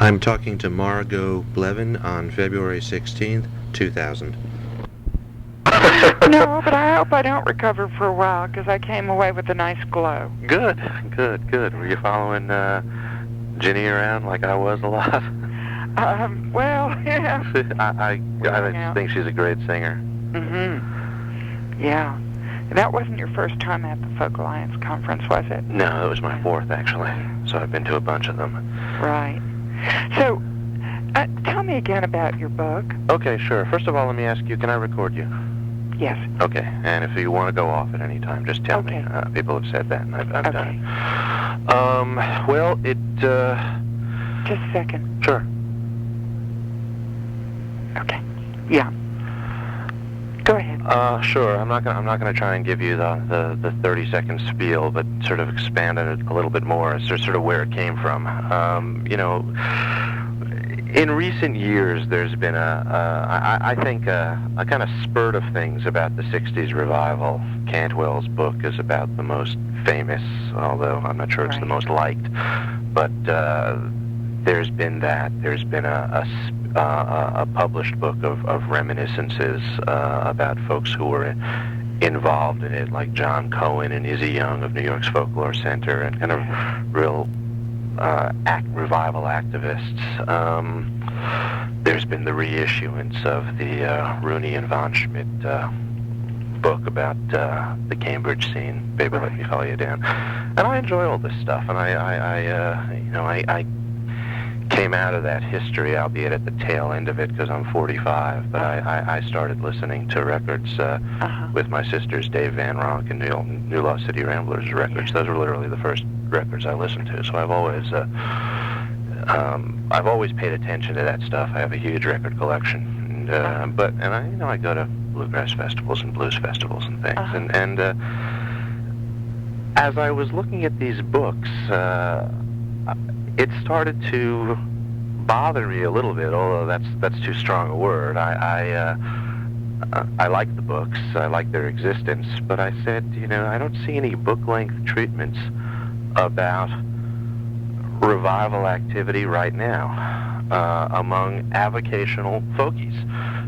I'm talking to Margo Blevin on February 16th, 2000. No, but I hope I don't recover for a while, because I came away with a nice glow. Good. Were you following Ginny around like I was a lot? Well, yeah. I just think she's a great singer. Mm-hmm. Yeah. That wasn't your first time at the Folk Alliance conference, was it? No, it was my fourth, actually. So I've been to a bunch of them. Right. So, tell me again about your book. Okay, sure. First of all, let me ask you, can I record you? Yes. Okay, and if you want to go off at any time, just tell me. People have said that, and I've done it. Well, it... Just a second. Sure. Okay. Yeah. Go ahead. Sure. I'm not gonna try and give you the 30-second spiel, but sort of expand on it a little bit more as to sort of where it came from. In recent years, there's been I think a kind of spurt of things about the 60s revival. Cantwell's book is about the most famous, although I'm not sure it's the most liked. But there's been that. There's been a published book of reminiscences about folks who were involved in it, like John Cohen and Izzy Young of New York's Folklore Center, and kind of real revival activists. There's been the reissuance of the Rooney and Von Schmidt book about the Cambridge scene, Baby Let Me Follow You Down. And I enjoy all this stuff, and I came out of that history, albeit at the tail end of it, because I'm 45, but I started listening to records with my sisters, Dave Van Ronk and New Lost City Ramblers records. Those were literally the first records I listened to, so I've always paid attention to that stuff. I have a huge record collection, and I go to bluegrass festivals and blues festivals and things, and as I was looking at these books, it started to bother me a little bit, although that's too strong a word. I like the books, I like their existence, but I said, I don't see any book-length treatments about revival activity right now among avocational folkies,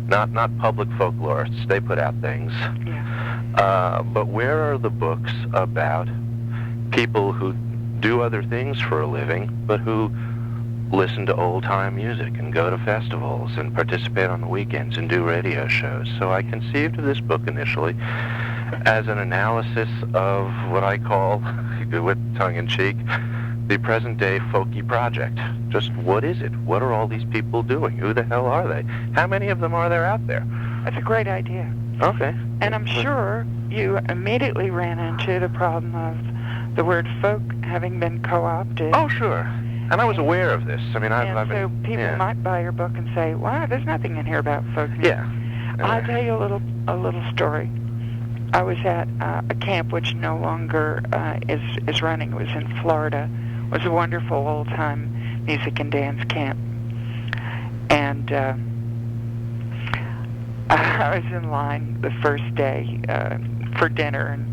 not public folklorists. They put out things. But where are the books about people who do other things for a living, but who listen to old-time music and go to festivals and participate on the weekends and do radio shows? So I conceived of this book initially as an analysis of what I call, with tongue-in-cheek, the present-day folky project. Just what is it? What are all these people doing? Who the hell are they? How many of them are there out there? That's a great idea. Okay. And I'm sure you immediately ran into the problem of the word folk having been co-opted. Oh, sure. And I was aware of this. I mean, I've been... So people might buy your book and say, "Wow, there's nothing in here about folk music." Yeah. I'll tell you a little story. I was at a camp which no longer is running. It was in Florida. It was a wonderful old-time music and dance camp. And I was in line the first day for dinner, and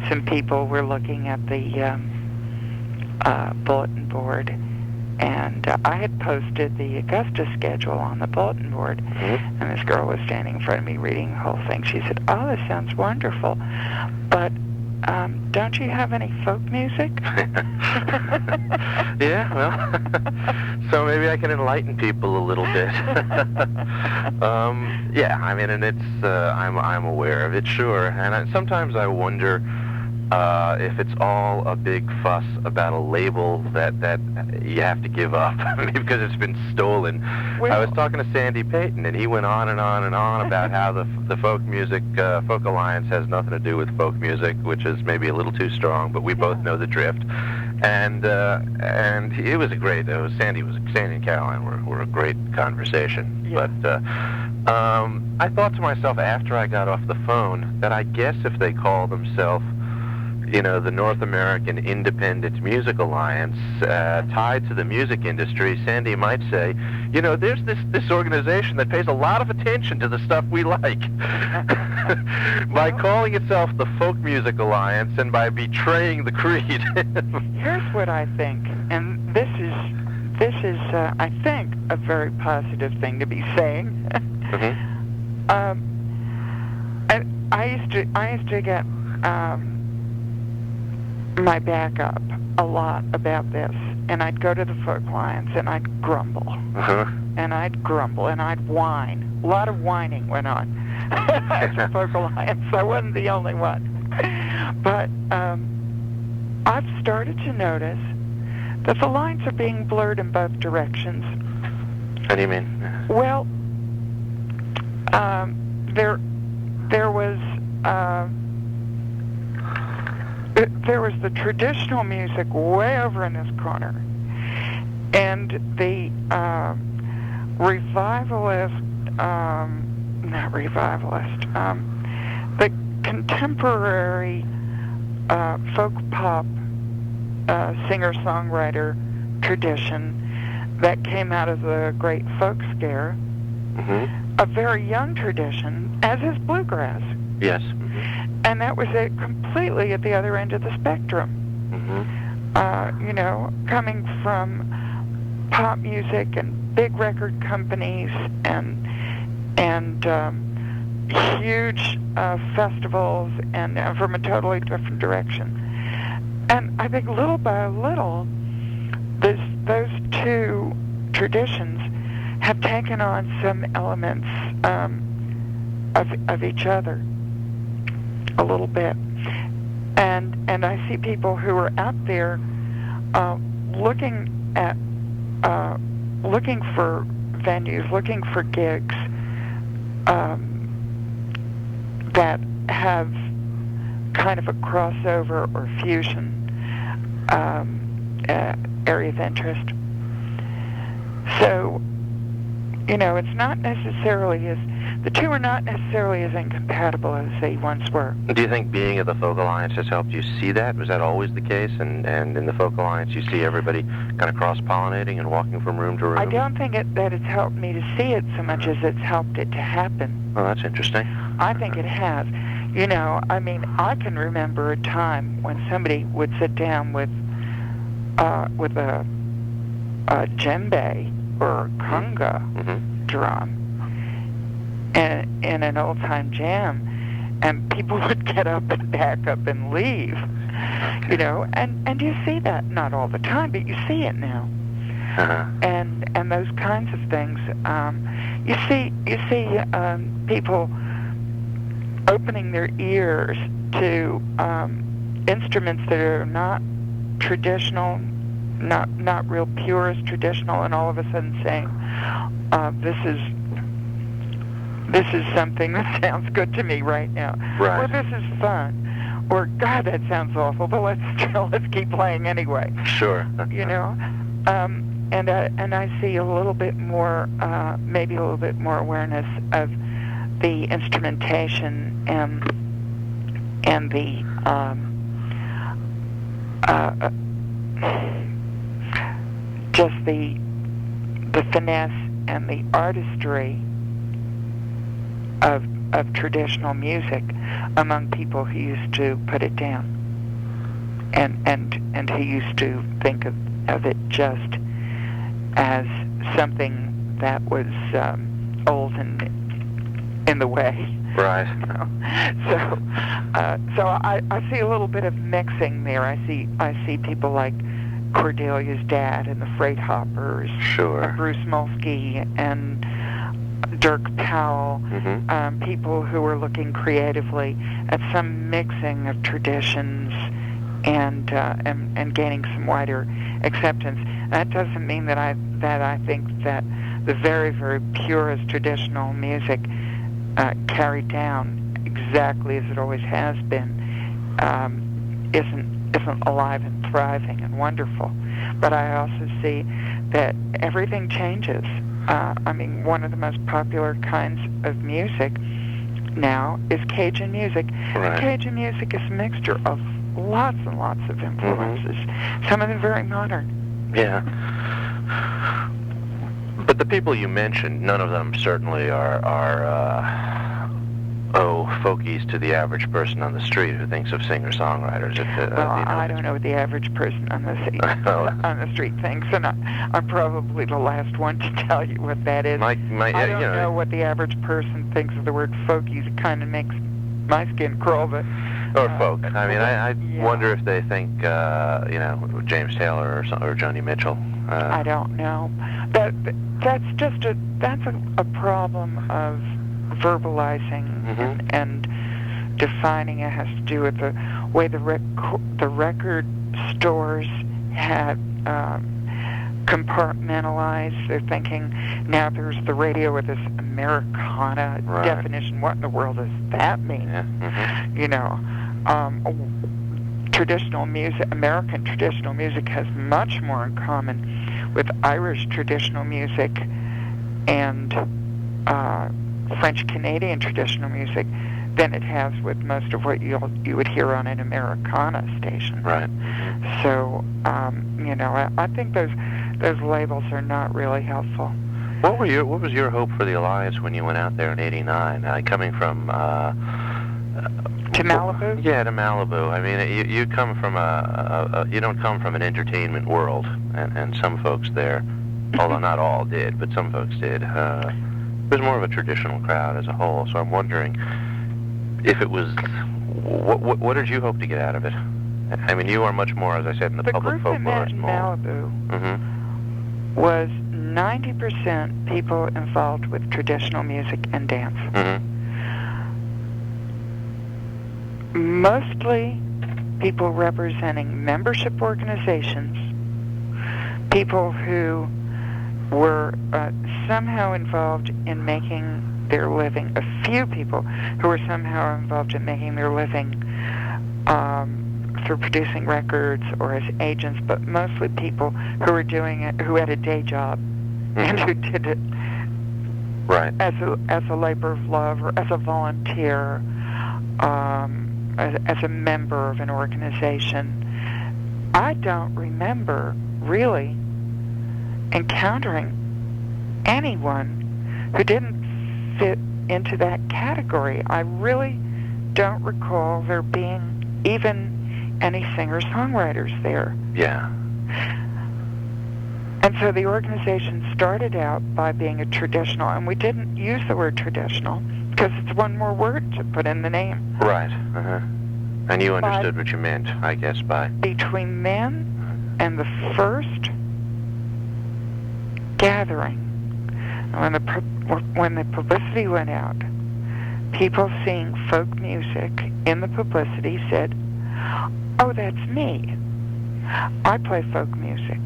some people were looking at the bulletin board, and I had posted the Augusta schedule on the bulletin board, and this girl was standing in front of me reading the whole thing. She said, "Oh, this sounds wonderful, but don't you have any folk music?" Yeah, well, so maybe I can enlighten people a little bit. Yeah, I mean, and it's I'm aware of it, sure, and sometimes I wonder if it's all a big fuss about a label that you have to give up because it's been stolen. Well, I was talking to Sandy Payton, and he went on and on and on about how the folk alliance has nothing to do with folk music, which is maybe a little too strong, but we both know the drift. And it was Sandy and Caroline were a great conversation. Yeah. But I thought to myself after I got off the phone that I guess if they call themselves, the North American Independent Music Alliance, tied to the music industry, Sandy might say, there's this organization that pays a lot of attention to the stuff we like. By calling itself the Folk Music Alliance and by betraying the creed. Here's what I think, and this is is, I think, a very positive thing to be saying. I used to get my back up a lot about this, and I'd go to the folk alliance and I'd grumble, and I'd grumble and I'd whine. A lot of whining went on at the folk alliance. I wasn't the only one, but I've started to notice that the lines are being blurred in both directions. How do you mean? Well, there was the traditional music way over in this corner, and the the contemporary folk pop singer-songwriter tradition that came out of the great folk scare, a very young tradition, as is bluegrass. Yes. And that was it completely at the other end of the spectrum. Coming from pop music and big record companies and huge festivals and from a totally different direction. And I think little by little, those two traditions have taken on some elements of each other a little bit. And I see people who are out there looking for venues, looking for gigs that have kind of a crossover or fusion area of interest. So, it's not necessarily the two are not necessarily as incompatible as they once were. Do you think being at the Folk Alliance has helped you see that? Was that always the case? And in the Folk Alliance, you see everybody kind of cross-pollinating and walking from room to room? I don't think that it's helped me to see it so much as it's helped it to happen. Oh, that's interesting. I think it has. I can remember a time when somebody would sit down with a djembe or a conga drum in an old-time jam, and people would get up and back up and leave. And you see that not all the time, but you see it now. And those kinds of things. You see people opening their ears to instruments that are not traditional, not real pure as traditional, and all of a sudden saying, this is something that sounds good to me right now. Right. Or this is fun. Or, God, that sounds awful, but let's keep playing anyway. Sure. And I see a little bit more, maybe a little bit more awareness of the instrumentation and the just the finesse and the artistry of traditional music among people who used to put it down and who used to think of it just as something that was old and in the way. Right. So I see a little bit of mixing there. I see people like Cordelia's dad and the Freight Hoppers, Sure. Bruce Molsky and Dirk Powell, people who are looking creatively at some mixing of traditions and gaining some wider acceptance. That doesn't mean that I think that the very, very purest traditional music carried down exactly as it always has been isn't alive and thriving and wonderful. But I also see that everything changes. One of the most popular kinds of music now is Cajun music. Right. Cajun music is a mixture of lots and lots of influences, some of them very modern. Yeah. But the people you mentioned, none of them certainly are folkies to the average person on the street who thinks of singer-songwriters. I don't know what the average person on the street thinks, and I'm probably the last one to tell you what that is. I don't know what the average person thinks of the word folkies. It kind of makes my skin crawl, but... Or folk. I mean, I wonder if they think, James Taylor or Joni Mitchell. I don't know. That's a problem of verbalizing and defining. It has to do with the way the record stores had compartmentalized. They're thinking now there's the radio with this Americana definition. What in the world does that mean? Yeah. Traditional music, American traditional music, has much more in common with Irish traditional music and French Canadian traditional music than it has with most of what you would hear on an Americana station. Right. So, I think those labels are not really helpful. What was your hope for the Alliance when you went out there in '89? Coming from to Malibu? Yeah, to Malibu. I mean, you come from you don't come from an entertainment world, and some folks there, although not all did, but some folks did. It was more of a traditional crowd as a whole. So I'm wondering if it was, what did you hope to get out of it? I mean, you are much more, as I said, in the public folklorist mold. The group in Malibu was 90% people involved with traditional music and dance. Mostly people representing membership organizations, people who were somehow involved in making their living, a few people who were somehow involved in making their living through producing records or as agents, but mostly people who were doing it, who had a day job and who did it as a labor of love or as a volunteer, as a member of an organization. I don't remember really encountering anyone who didn't fit into that category. I really don't recall there being even any singer-songwriters there. Yeah. And so the organization started out by being a traditional, and we didn't use the word traditional because it's one more word to put in the name. Right. And you understood what you meant, I guess, by... Between then and the first gathering, when the publicity went out, people seeing folk music in the publicity said, "Oh, that's me. I play folk music."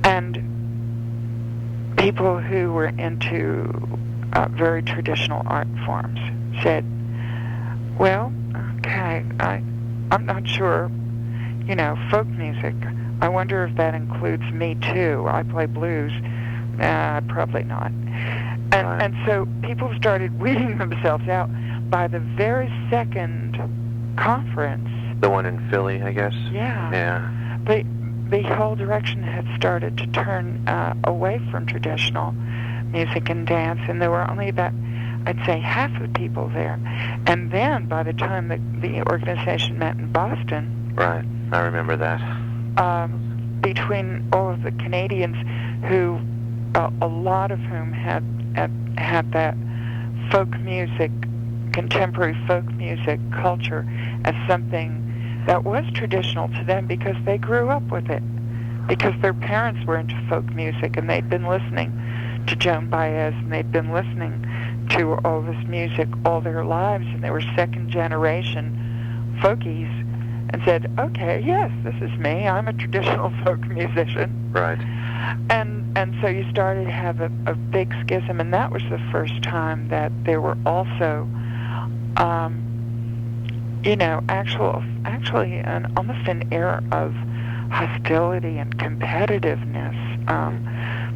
And people who were into very traditional art forms said, "Well, okay, I'm not sure, folk music. I wonder if that includes me too. I play blues. Probably not." And so people started weeding themselves out. By the very second conference, the one in Philly, I guess. Yeah. The whole direction had started to turn away from traditional music and dance, and there were only about, I'd say, half of the people there. And then by the time the organization met in Boston, right, I remember that. Between all of the Canadians who, a lot of whom had that folk music, contemporary folk music culture as something that was traditional to them because they grew up with it, because their parents were into folk music and they'd been listening to Joan Baez and they'd been listening to all this music all their lives, and they were second generation folkies, and said, "Okay, yes, this is me. I'm a traditional folk musician." Right. And so you started to have a big schism, and that was the first time that there were also actually almost an air of hostility and competitiveness.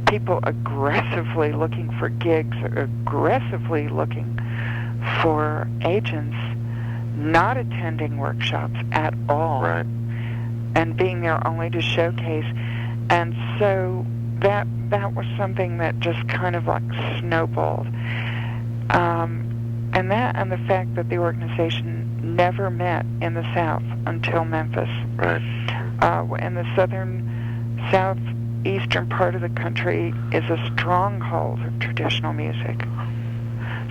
People aggressively looking for gigs, aggressively looking for agents, not attending workshops at all, right, and being there only to showcase. And so that was something that just kind of like snowballed. and the fact that the organization never met in the South until Memphis. Right. In the southeastern part of the country is a stronghold of traditional music.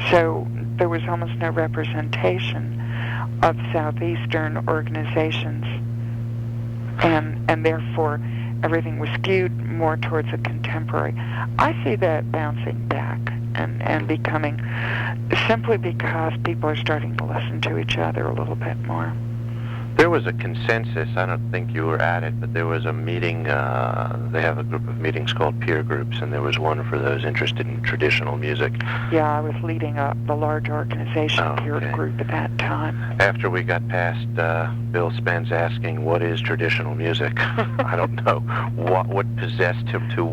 So there was almost no representation of southeastern organizations, and therefore everything was skewed more towards the contemporary. I see that bouncing back and becoming, simply because people are starting to listen to each other a little bit more. There was a consensus, I don't think you were at it, but there was a meeting, they have a group of meetings called peer groups, and there was one for those interested in traditional music. Yeah, I was leading the large organization peer group at that time. After we got past Bill Spence asking, what is traditional music? I don't know what possessed him to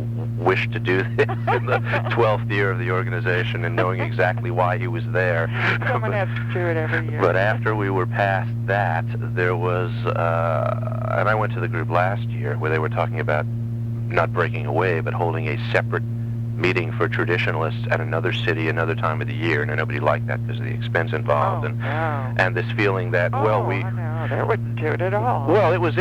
wish to do this in the 12th year of the organization and knowing exactly why he was there. Someone has to do it every year. But after we were past that, there was, and I went to the group last year where they were talking about not breaking away, but holding a separate meeting for traditionalists at another city, another time of the year, and nobody liked that because of the expense involved, and this feeling that, that wouldn't do it at all. Well, it was,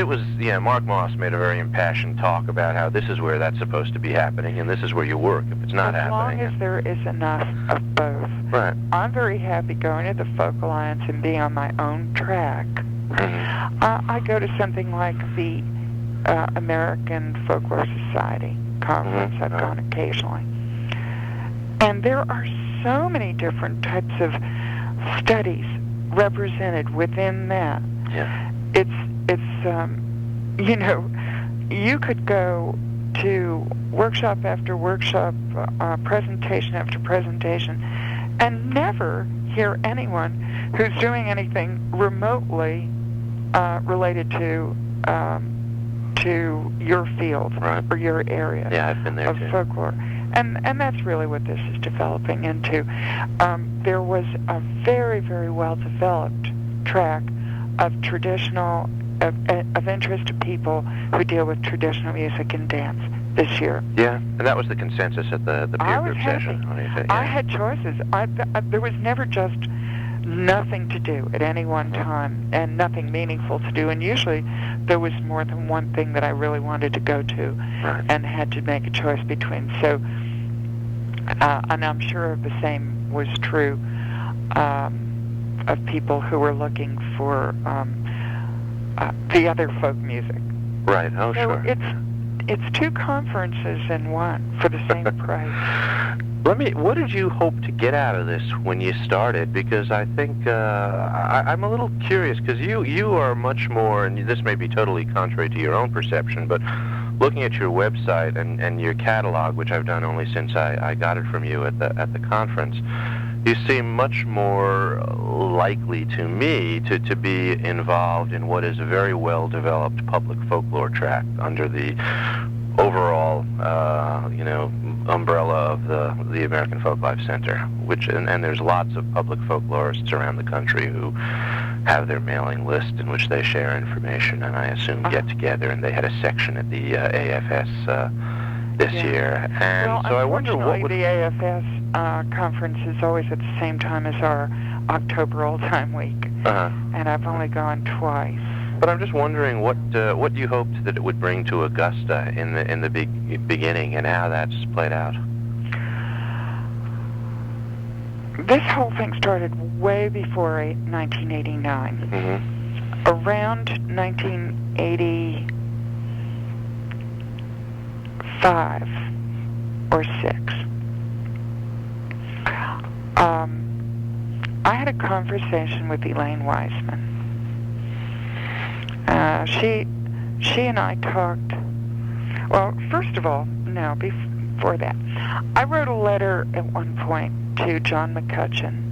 Mark Moss made a very impassioned talk about how this is where that's supposed to be happening, and this is where you work if it's not happening. As long as there is enough of both. Right. I'm very happy going to the Folk Alliance and being on my own track. Mm-hmm. I go to something like the American Folklore Society conference. Mm-hmm. I've gone occasionally. And there are so many different types of studies represented within that. Yeah. It's you could go to workshop after workshop, presentation after presentation, and never hear anyone who's doing anything remotely related to your field or your area I've been there of too. folklore. And that's really what this is developing into. There was a very, very well-developed track of traditional, of interest to people who deal with traditional music and dance this year. Yeah, and that was the consensus at the peer group session. What do you think? I had choices. There was never just nothing to do at any one time and nothing meaningful to do, and usually there was more than one thing that I really wanted to go to and had to make a choice between. So, and I'm sure the same was true of people who were looking for the other folk music. Right, So sure. It's two conferences in one for the same price. What did you hope to get out of this when you started? Because I think I'm a little curious, because you are much more, and this may be totally contrary to your own perception, but looking at your website and your catalog, which I've done only since I got it from you at the conference, you seem much more likely to me to be involved in what is a very well-developed public folklore track under the overall, umbrella of the American Folklife Center, which and there's lots of public folklorists around the country who have their mailing list in which they share information, and I assume get together, and they had a section at the AFS this year, and so I wonder what would... the AFS conference is always at the same time as our October Old Time Week, and I've only gone twice. But I'm just wondering what you hoped that it would bring to Augusta in the beginning, and how that's played out. This whole thing started way before 1989. Mm-hmm. Around 1985 or 6. I had a conversation with Elaine Wiseman. She and I talked. Well, first of all, no, before that, I wrote a letter at one point to John McCutcheon,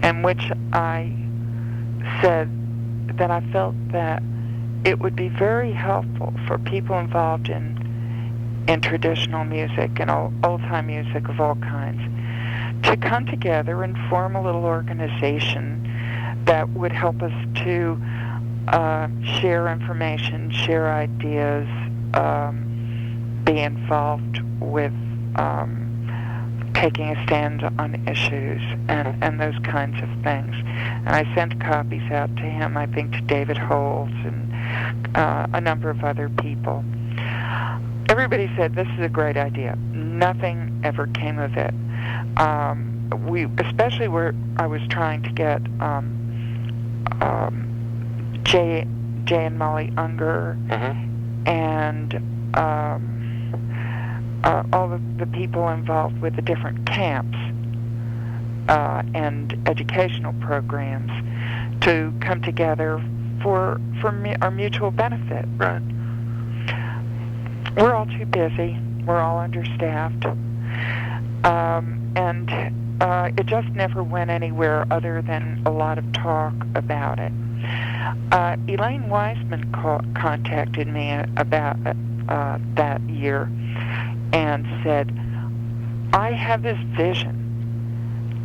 in which I said that I felt that it would be very helpful for people involved in traditional music and old-time music of all kinds to come together and form a little organization that would help us to share information, share ideas, be involved with taking a stand on issues and those kinds of things. And I sent copies out to him, I think to David Holtz and a number of other people. Everybody said, this is a great idea. Nothing ever came of it. Especially where I was trying to get Jay and Molly Unger and all the people involved with the different camps and educational programs to come together for our mutual benefit. Right. We're all too busy. We're all understaffed. And it just never went anywhere other than a lot of talk about it. Elaine Wiseman contacted me about that year and said, I have this vision.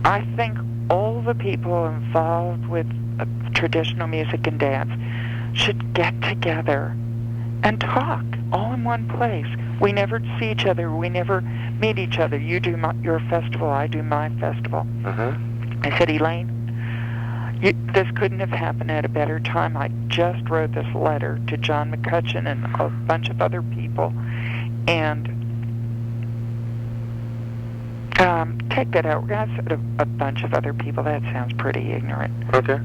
I think all the people involved with traditional music and dance should get together and talk all in one place. We never see each other. We never meet each other. You do your festival, I do my festival. I said, Elaine, this couldn't have happened at a better time. I just wrote this letter to John McCutcheon and a bunch of other people. And take that out. I said a bunch of other people. That sounds pretty ignorant. Okay.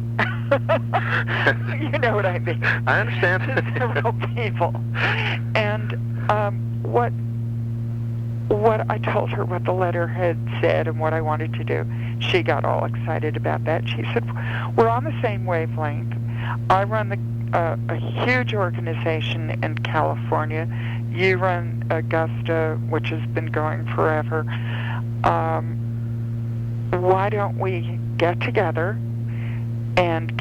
You know what I mean. I understand. Several people. And what I told her what the letter had said and what I wanted to do, she got all excited about that. She said, we're on the same wavelength. I run a huge organization in California. You run Augusta, which has been going forever. Why don't we get together and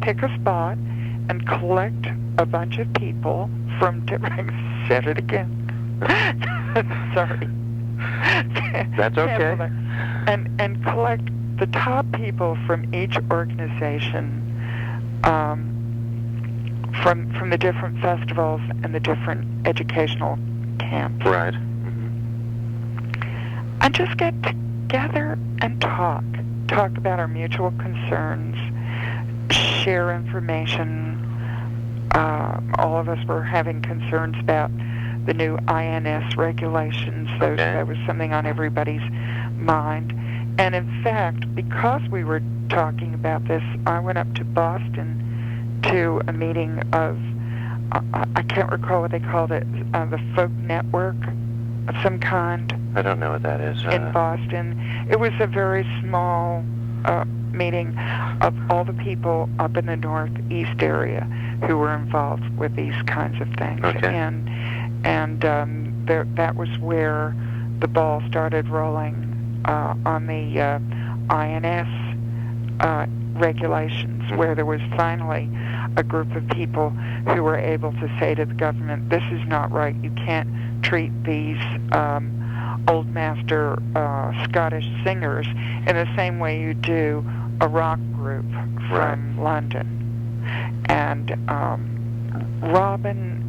pick a spot and collect a bunch of people from different... Said it again. Sorry. That's okay. And collect the top people from each organization, from the different festivals and the different educational camps. Right. And just get together and talk about our mutual concerns, share information. All of us were having concerns about the new INS regulations. That was something on everybody's mind. And in fact, because we were talking about this, I went up to Boston to a meeting of, I can't recall what they called it, the Folk Network of some kind. I don't know what that is. In Boston. It was a very small meeting of all the people up in the northeast area who were involved with these kinds of things. Okay. And that was where the ball started rolling on the INS regulations, where there was finally a group of people who were able to say to the government, this is not right. You can't treat these old master Scottish singers in the same way you do a rock group from London. And Robin,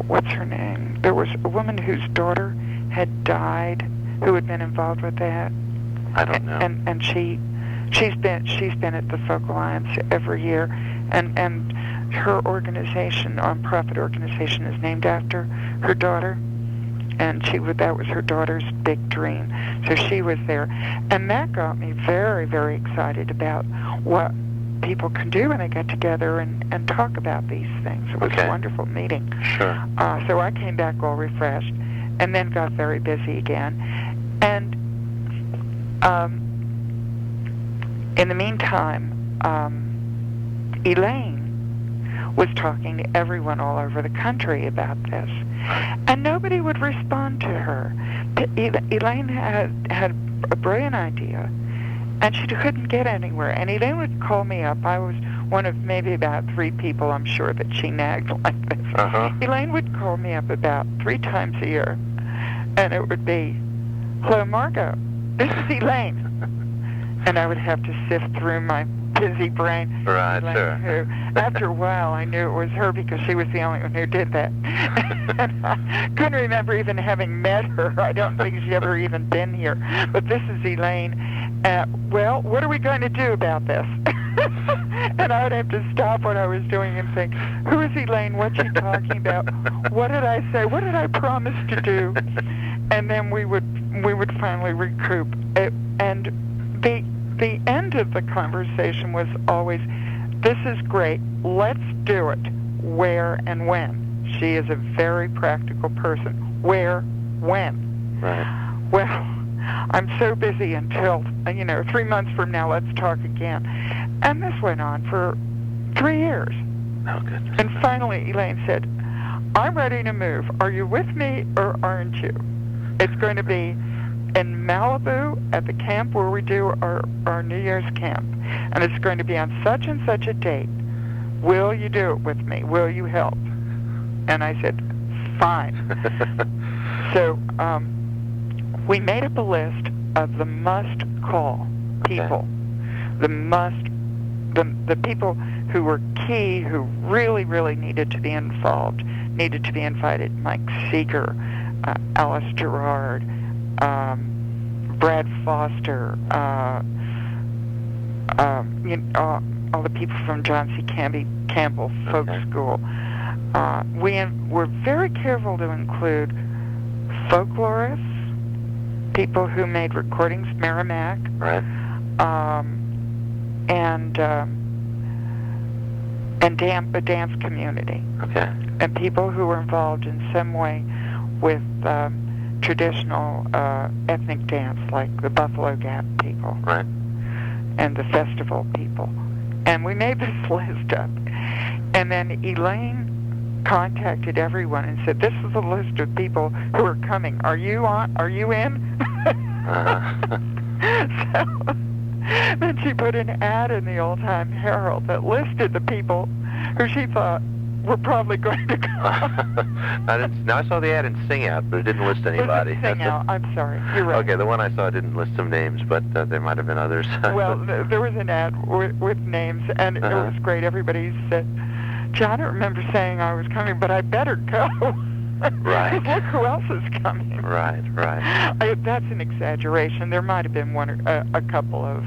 what's her name? There was a woman whose daughter had died who had been involved with that. I don't know. And she's been at the Folk Alliance every year, and her organization, nonprofit organization, is named after her daughter, and that was her daughter's big dream. So she was there, and that got me very, very excited about what people can do when they get together and talk about these things. It was a wonderful meeting. Sure. So I came back all refreshed, and then got very busy again. And in the meantime, Elaine was talking to everyone all over the country about this, and nobody would respond to her. Elaine had a brilliant idea, and she couldn't get anywhere. And Elaine would call me up. I was one of maybe about 3 people, I'm sure, that she nagged like this. Elaine would call me up about 3 times a year, and it would be, hello, Margo, this is Elaine. And I would have to sift through my busy brain. Right, Elaine, sure. Who, after a while, I knew it was her because she was the only one who did that. And I couldn't remember even having met her. I don't think she's ever even been here. But this is Elaine. Well, what are we going to do about this? And I would have to stop what I was doing and think, who is Elaine? What's she talking about? What did I say? What did I promise to do? And then we would finally recoup. And the end of the conversation was always, this is great, let's do it. Where and when? She is a very practical person. Where, when? Right. Well, I'm so busy until, 3 months from now, let's talk again. And this went on for 3 years. Oh, goodness. And finally, Elaine said, I'm ready to move. Are you with me or aren't you? It's going to be in Malibu at the camp where we do our New Year's camp. And it's going to be on such and such a date. Will you do it with me? Will you help? And I said, fine. So we made up a list of the must-call people. Okay. The people who were key, who really, really needed to be involved, needed to be invited. Mike Seeger, Alice Gerard, Brad Foster, all the people from John C. Campbell Folk School. We were very careful to include folklorists, people who made recordings, Merrimack, Right. And the dance community, Okay. and people who were involved in some way with traditional ethnic dance, like the Buffalo Gap people, Right. and the festival people. And we made this list up. And then Elaine contacted everyone and said, this is a list of people who are coming. Are you on? Are you in? So then she put an ad in the Old Time Herald that listed the people who she thought were probably going to come. I saw the ad in Sing Out, but it didn't list anybody. Was it Sing Out? I'm sorry. You're right. Okay, the one I saw didn't list some names, but there might have been others. Well, there was an ad with names, and it was great. Everybody said, gee, I don't remember saying I was coming, but I better go. Right. Look who else is coming. Right. That's an exaggeration. There might have been a couple of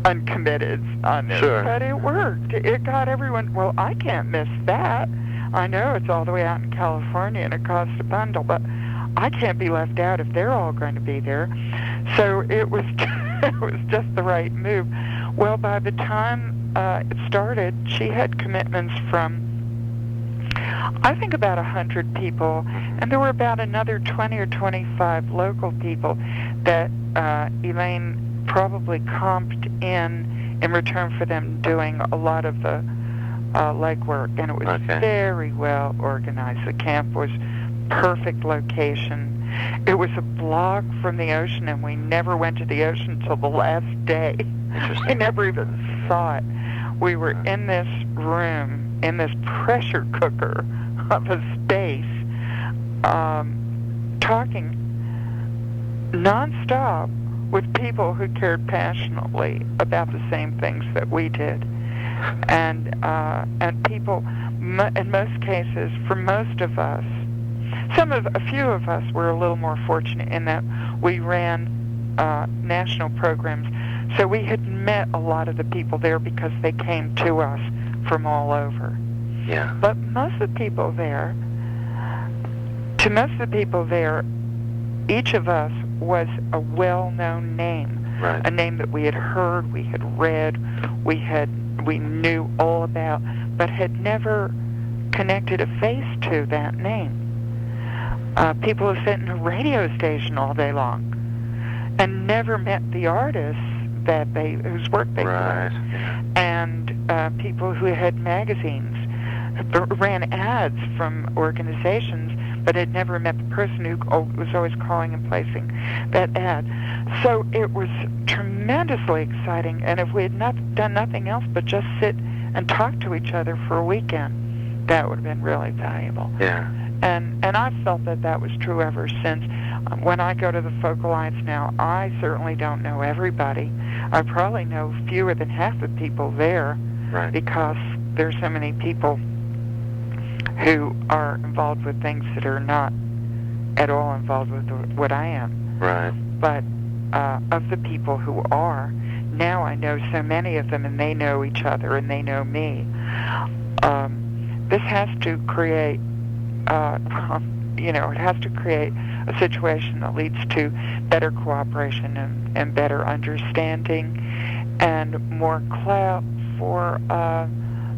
uncommitteds on this, Sure. but it worked. It got everyone, well, I can't miss that. I know it's all the way out in California and it costs a bundle, but I can't be left out if they're all going to be there. So it was just the right move. Well, by the time it started, she had commitments from, I think, about 100 people, and there were about another 20 or 25 local people that Elaine probably comped in return for them doing a lot of the legwork, and it was very well organized. The camp was perfect location. It was a block from the ocean, and we never went to the ocean till the last day. Interesting. We never even saw it. We were in this room, in this pressure cooker of a space, talking nonstop with people who cared passionately about the same things that we did, and people, in most cases, for most of us, a few of us were a little more fortunate in that we ran national programs, so we had met a lot of the people there because they came to us from all over. Yeah. But most of the people there, each of us was a well-known name, Right. a name that we had heard, we had read, we knew all about, but had never connected a face to that name. People who sit in a radio station all day long and never met the artists whose work they Right. played, Yeah. and people who had magazines, ran ads from organizations, but had never met the person who was always calling and placing that ad. So it was tremendously exciting, and if we had done nothing else but just sit and talk to each other for a weekend, that would have been really valuable. Yeah. And I've felt that was true ever since. When I go to the Folk Alliance now, I certainly don't know everybody. I probably know fewer than half the people there, Right. because there's so many people who are involved with things that are not at all involved with what I am. Right. But of the people who are, now I know so many of them, and they know each other, and they know me. This has to create, it has to create a situation that leads to better cooperation and better understanding and more clout for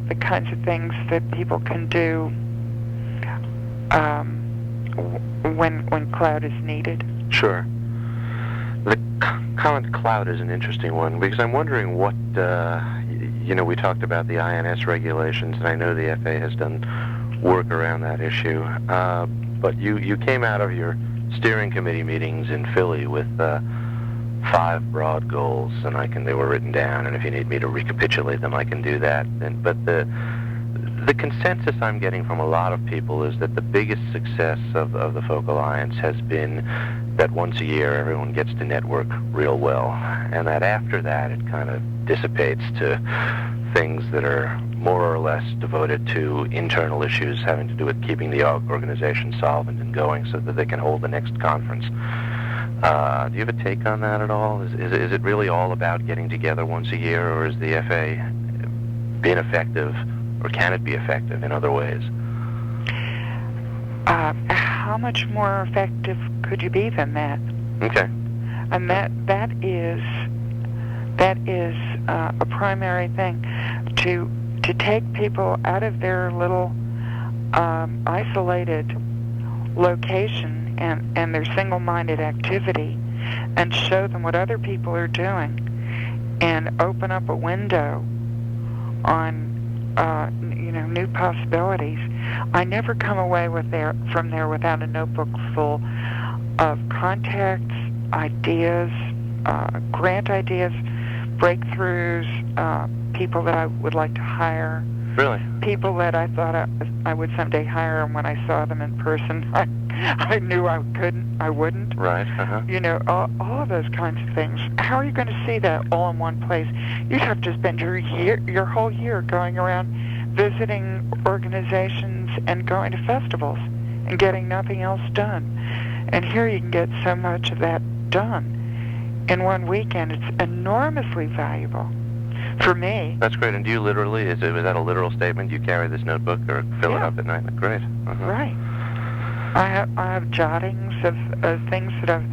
the kinds of things that people can do when clout is needed. Sure. The comment cloud is an interesting one, because I'm wondering what, we talked about the INS regulations, and I know the FAA has done work around that issue. But you came out of your steering committee meetings in Philly with 5 broad goals, and they were written down, and if you need me to recapitulate them, I can do that. But the consensus I'm getting from a lot of people is that the biggest success of the Folk Alliance has been that once a year everyone gets to network real well, and that after that it kind of dissipates to things that are more or less devoted to internal issues having to do with keeping the organization solvent and going so that they can hold the next conference. Do you have a take on that at all? Is it really all about getting together once a year, or is the FA being effective, or can it be effective in other ways? How much more effective could you be than that? Okay. And that is a primary thing, to take people out of their little isolated location and their single-minded activity, and show them what other people are doing, and open up a window on new possibilities. I never come away from there without a notebook full of contacts, ideas, grant ideas, breakthroughs, people that I would like to hire. Really? People that I thought I would someday hire, and when I saw them in person, I knew I wouldn't. Right. All of those kinds of things. How are you going to see that all in one place? You'd have to spend your whole year going around visiting organizations and going to festivals and getting nothing else done. And here you can get so much of that done in one weekend. It's enormously valuable for me. That's great. And do you literally, was that a literal statement? You carry this notebook or fill it up at night? Great. Right. I have jottings of things that I've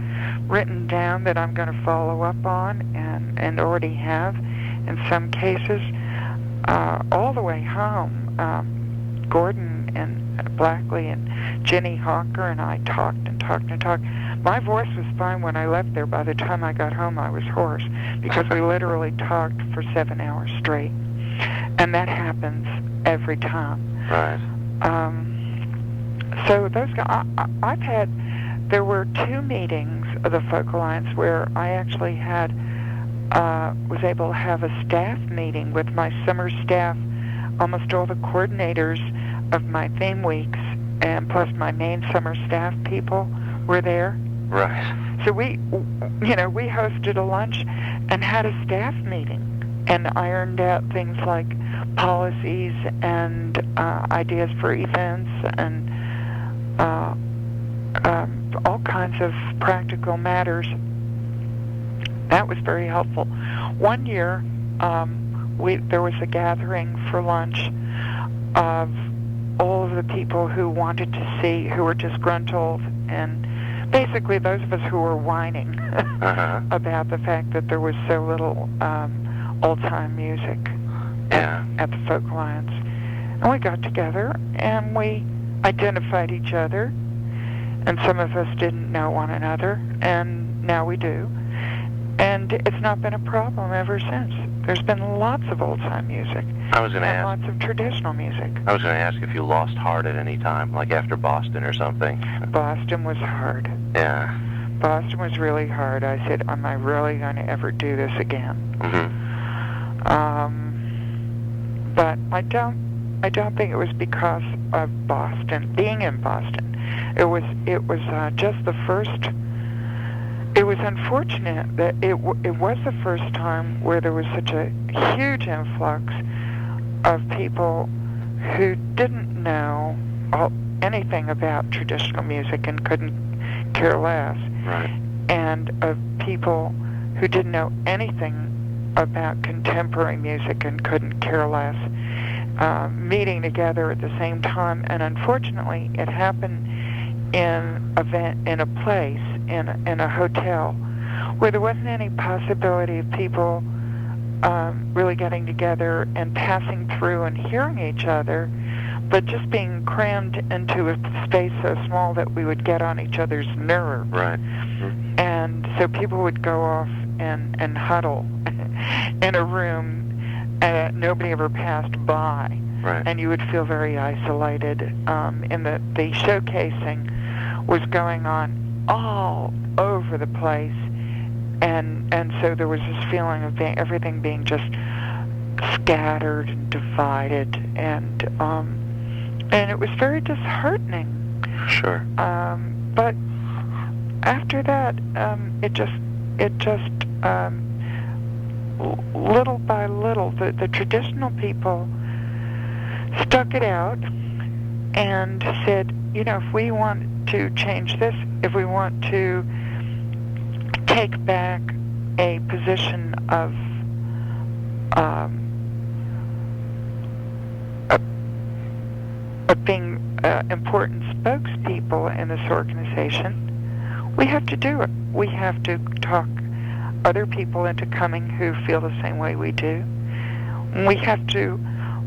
written down that I'm going to follow up on and already have in some cases. All the way home, Gordon and Blackley and Jenny Hawker and I talked and talked and talked. My voice was fine when I left there. By the time I got home, I was hoarse, because we literally talked for 7 hours straight. And that happens every time. Right. So those guys, there were 2 meetings of the Folk Alliance where I actually was able to have a staff meeting with my summer staff, almost all the coordinators of my theme weeks, and plus my main summer staff people were there. Right. So we hosted a lunch and had a staff meeting and ironed out things like policies and ideas for events and all kinds of practical matters. That was very helpful. One year, there was a gathering for lunch of all of the people who wanted to see, who were disgruntled, and basically those of us who were whining about the fact that there was so little old-time music at the Folk Alliance. And we got together, and we identified each other, and some of us didn't know one another, and now we do. And it's not been a problem ever since. There's been lots of old-time music. I was going to ask. Lots of traditional music. I was going to ask if you lost heart at any time, like after Boston or something. Boston was hard. Yeah. Boston was really hard. I said, am I really going to ever do this again? But I don't think it was because of Boston, being in Boston. It was just the first it was unfortunate that it was the first time where there was such a huge influx of people who didn't know anything about traditional music and couldn't care less, Right. and of people who didn't know anything about contemporary music and couldn't care less, meeting together at the same time. And unfortunately, it happened in a place, in a hotel, where there wasn't any possibility of people really getting together and passing through and hearing each other, but just being crammed into a space so small that we would get on each other's nerves. Right. Mm-hmm. And so people would go off and huddle in a room nobody ever passed by. Right. And you would feel very isolated. And the showcasing was going on all over the place. And so there was this feeling of everything being just scattered and divided, and it was very disheartening. Sure. But after that, it just little by little, the traditional people stuck it out and said, if we want to change this, if we want to take back a position of being important spokespeople in this organization, we have to do it. We have to talk other people into coming who feel the same way we do. We have to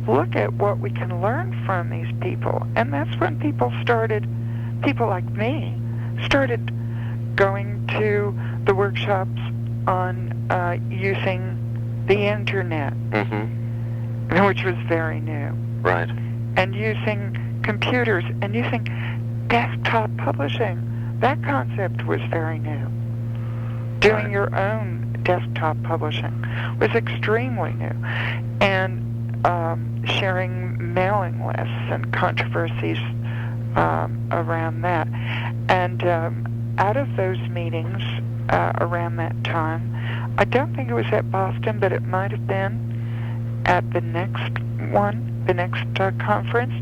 look at what we can learn from these people. And that's when people like me, started going to the workshops on using the internet, Mm-hmm. which was very new. Right. And using computers and using desktop publishing. That concept was very new. Doing Right. your own desktop publishing was extremely new. And sharing mailing lists and controversies around that. And out of those meetings around that time, I don't think it was at Boston, but it might have been at the next one, the next conference.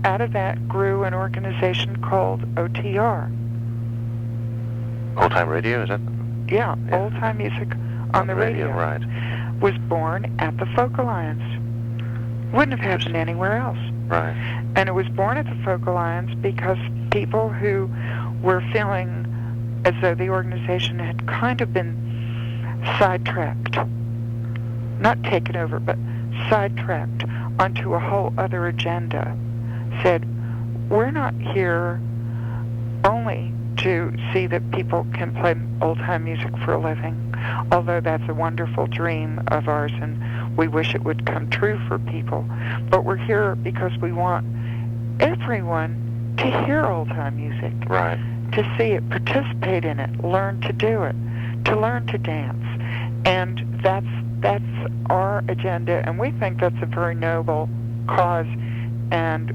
Out of that grew an organization called OTR. Old Time Radio, is that? Yeah, Yeah. Old Time Music on the Radio. Right. Was born at the Folk Alliance. Wouldn't have happened anywhere else. Right. And it was born at the Folk Alliance because people who were feeling as though the organization had kind of been sidetracked, not taken over, but sidetracked onto a whole other agenda, said, we're not here only to see that people can play old-time music for a living, although that's a wonderful dream of ours and we wish it would come true for people. But we're here because we want everyone to hear old-time music, Right. to see it, participate in it, learn to do it, to learn to dance. And that's our agenda, and we think that's a very noble cause, and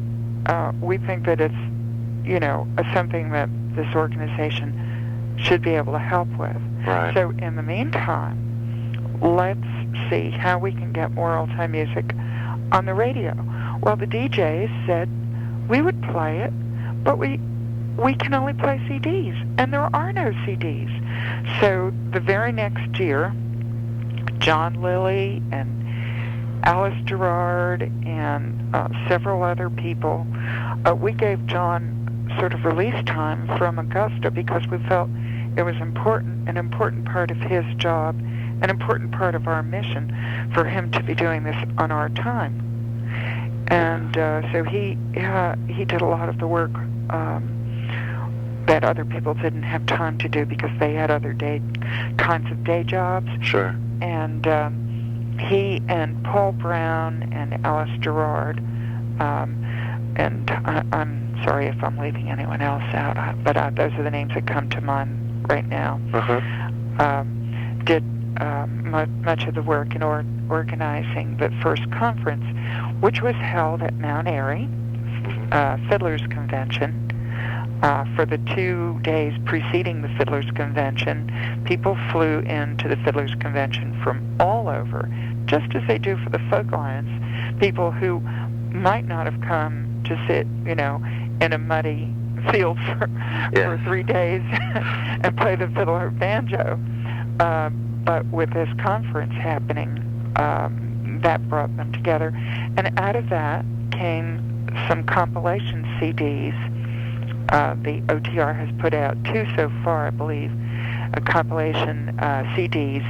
we think that it's, something that this organization should be able to help with. Right. So in the meantime, let's see how we can get more old-time music on the radio. Well, the DJs said we would play it, but we can only play CDs, and there are no CDs. So the very next year, John Lilly and Alice Gerard and several other people, we gave John sort of release time from Augusta because we felt it was an important part of his job, an important part of our mission for him to be doing this on our time. And so he did a lot of the work that other people didn't have time to do because they had other kinds of day jobs. Sure. And he and Paul Brown and Alice Gerard, and I'm sorry if I'm leaving anyone else out, but those are the names that come to mind right now, did much of the work in organizing the first conference, which was held at Mount Airy, Fiddler's Convention, For the 2 days preceding the Fiddlers Convention, people flew into the Fiddlers Convention from all over, just as they do for the Folk Alliance. People who might not have come to sit, in a muddy field for 3 days and play the fiddle or banjo. But with this conference happening, that brought them together. And out of that came some compilation CDs. The OTR has put out 2 so far, I believe, compilation CDs.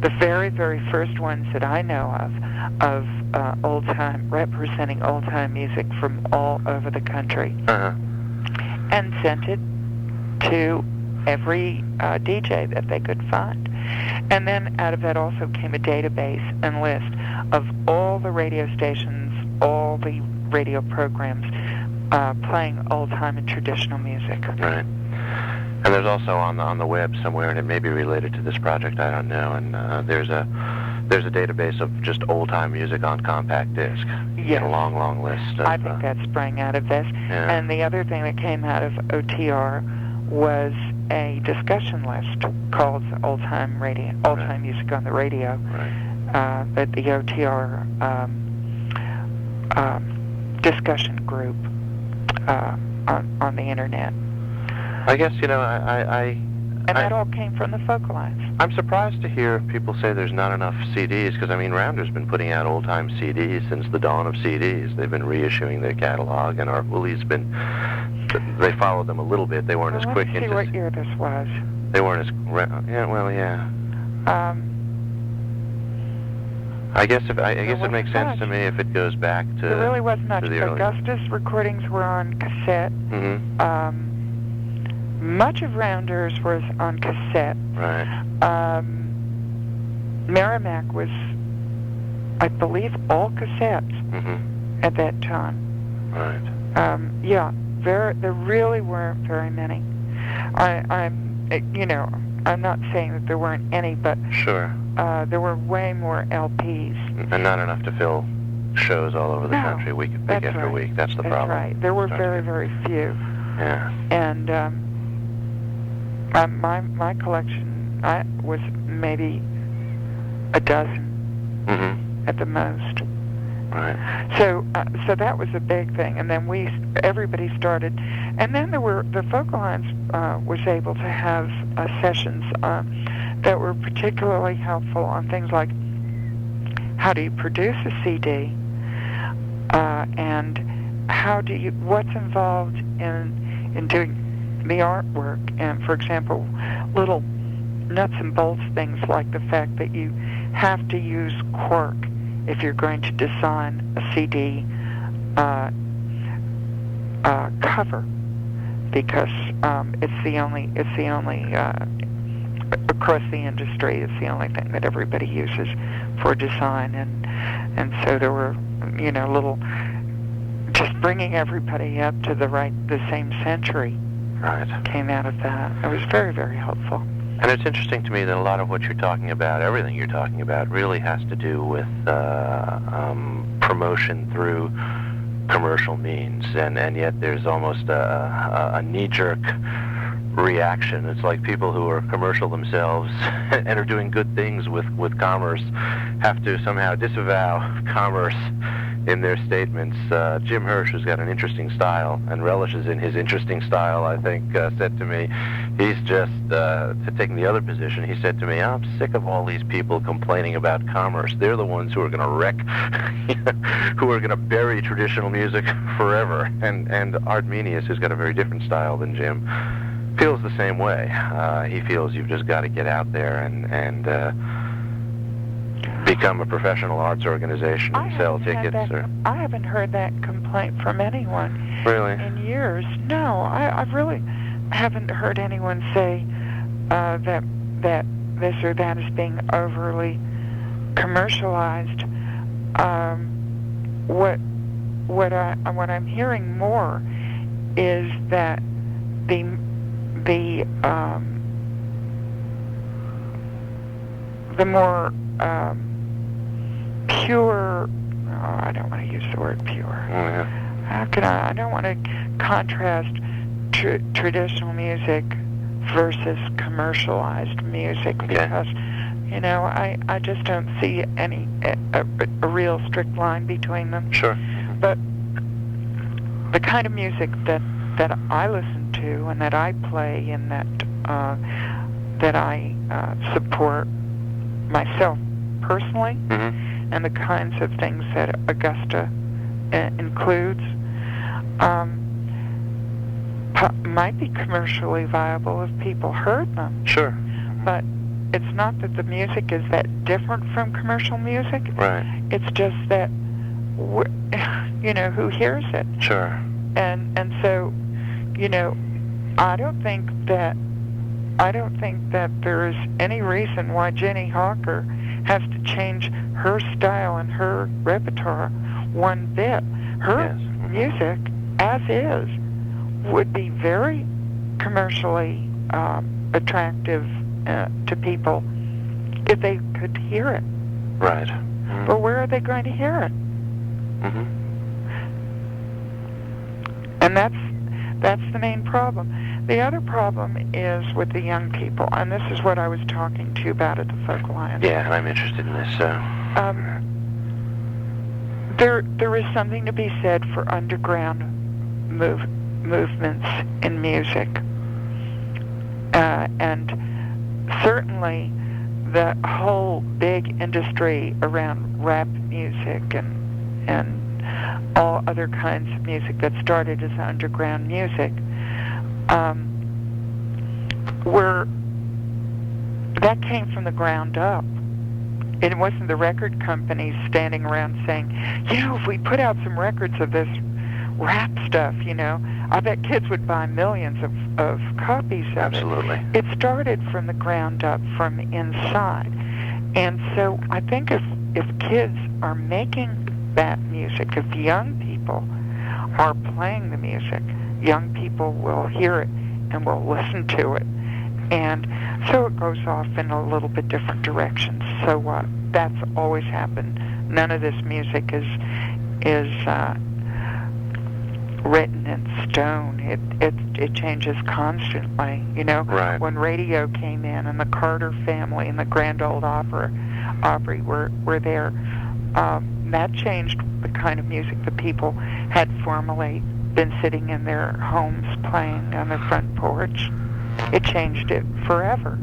The very, very first ones that I know of representing old-time music from all over the country. And sent it to every DJ that they could find. And then out of that also came a database and list of all the radio stations, all the radio programs playing old-time and traditional music. Right. And there's also on the web somewhere, and it may be related to this project, I don't know, and there's a database of just old-time music on compact disc. Yes. A long, long list. I think that sprang out of this. Yeah. And the other thing that came out of OTR was a discussion list called old-time music on the radio. Right. That the OTR discussion group on the internet. I guess, And that all came from the Folk Alliance. I'm surprised to hear people say there's not enough CDs, because, Rounder's been putting out old-time CDs since the dawn of CDs. They've been reissuing their catalog, and Art Wooley's they followed them a little bit. They weren't as quick. Let's see what year this was. They weren't as... I guess it makes sense to me if it goes back to... There really wasn't much. the early... Augustus recordings were on cassette. Mm-hmm. Much of Rounders was on cassette. Right. Merrimack was, I believe, all cassettes at that time. Right. There really weren't very many. I'm not saying that there weren't any, but sure. There were way more LPs. And not enough to fill shows all over the country week after week. That's the problem. That's right. There were very, very few. Yeah. And my collection was maybe a dozen at the most. Right. So that was a big thing, and then everybody started, and then the Folk Alliance was able to have sessions that were particularly helpful on things like how do you produce a CD, and what's involved in doing the artwork, and for example, little nuts and bolts things like the fact that you have to use cork if you're going to design a CD cover, because it's the only across the industry, it's the only thing that everybody uses for design, and so there were little, just bringing everybody up to the same century. Right. Came out of that. It was very, very helpful. And it's interesting to me that a lot of what you're talking about, everything you're talking about, really has to do with promotion through commercial means, and yet there's almost a knee-jerk reaction. It's like people who are commercial themselves and are doing good things with commerce have to somehow disavow commerce in their statements. Jim Hirsch, who's got an interesting style and relishes in his interesting style, I think, said to me, he's just, taking the other position, he said to me, I'm sick of all these people complaining about commerce. They're the ones who are going to wreck, who are going to bury traditional music forever. And Art Menius, who's got a very different style than Jim, feels the same way. He feels you've just got to get out there and become a professional arts organization and sell tickets. I haven't heard that complaint from anyone in years. No, I really haven't heard anyone say that this or that is being overly commercialized. What I'm hearing more is that the more pure, I don't want to use the word pure. Oh, yeah. How can I don't want to contrast traditional music versus commercialized music, because I just don't see any a real strict line between them. Sure. But the kind of music that I listen to and that I play and that I support myself personally, and the kinds of things that Augusta includes, might be commercially viable if people heard them. Sure. But it's not that the music is that different from commercial music. Right. It's just that, who hears it? Sure. And so, I don't think that there is any reason why Jenny Hawker has to change her style and her repertoire one bit. Her music, as is, would be very commercially attractive to people if they could hear it. Right. But where are they going to hear it? And that's the main problem. The other problem is with the young people, and this is what I was talking to you about at the Folk Alliance. Yeah, and I'm interested in this. There is something to be said for underground movements in music, and certainly the whole big industry around rap music and all other kinds of music that started as underground music, that came from the ground up. It wasn't the record companies standing around saying, if we put out some records of this rap stuff, I bet kids would buy millions of copies of Absolutely. it. It started from the ground up, from inside. And so I think if kids are making that music, if young people are playing the music, young people will hear it and will listen to it. And so it goes off in a little bit different directions. So that's always happened. None of this music is written in stone. It changes constantly. Right. When radio came in and the Carter family and the Grand Ole Opry were there, that changed the kind of music that people had formerly been sitting in their homes playing on their front porch. It changed it forever.